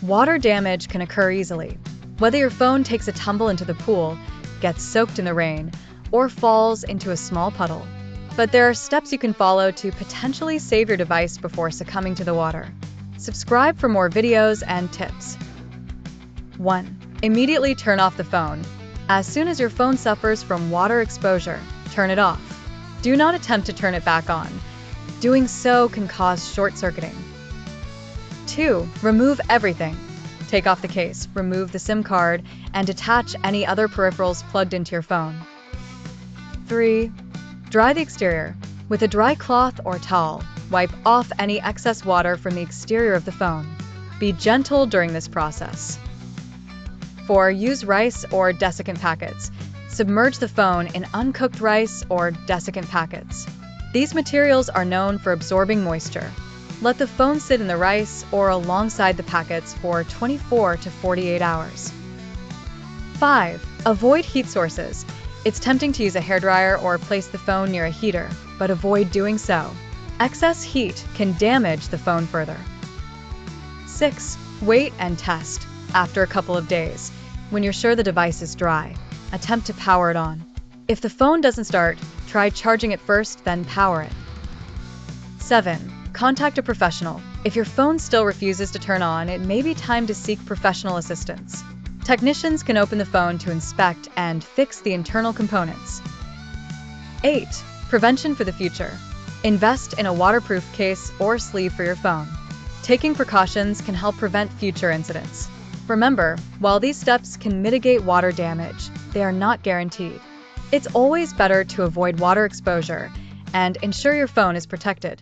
Water damage can occur easily, whether your phone takes a tumble into the pool, gets soaked in the rain, or falls into a small puddle. But there are steps you can follow to potentially save your device before succumbing to the water. Subscribe for more videos and tips. 1. Immediately turn off the phone. As soon as your phone suffers from water exposure, turn it off. Do not attempt to turn it back on. Doing so can cause short-circuiting. 2. Remove everything. Take off the case, remove the SIM card, and detach any other peripherals plugged into your phone. 3. Dry the exterior. With a dry cloth or towel, wipe off any excess water from the exterior of the phone. Be gentle during this process. 4. Use rice or desiccant packets. Submerge the phone in uncooked rice or desiccant packets. These materials are known for absorbing moisture. Let the phone sit in the rice or alongside the packets for 24 to 48 hours. 5. Avoid heat sources. It's tempting to use a hairdryer or place the phone near a heater, but avoid doing so. Excess heat can damage the phone further. 6. Wait and test. After a couple of days, when you're sure the device is dry, attempt to power it on. If the phone doesn't start, try charging it first, then power it. 7. Contact a professional. If your phone still refuses to turn on, it may be time to seek professional assistance. Technicians can open the phone to inspect and fix the internal components. 8. Prevention for the future. Invest in a waterproof case or sleeve for your phone. Taking precautions can help prevent future incidents. Remember, while these steps can mitigate water damage, they are not guaranteed. It's always better to avoid water exposure and ensure your phone is protected.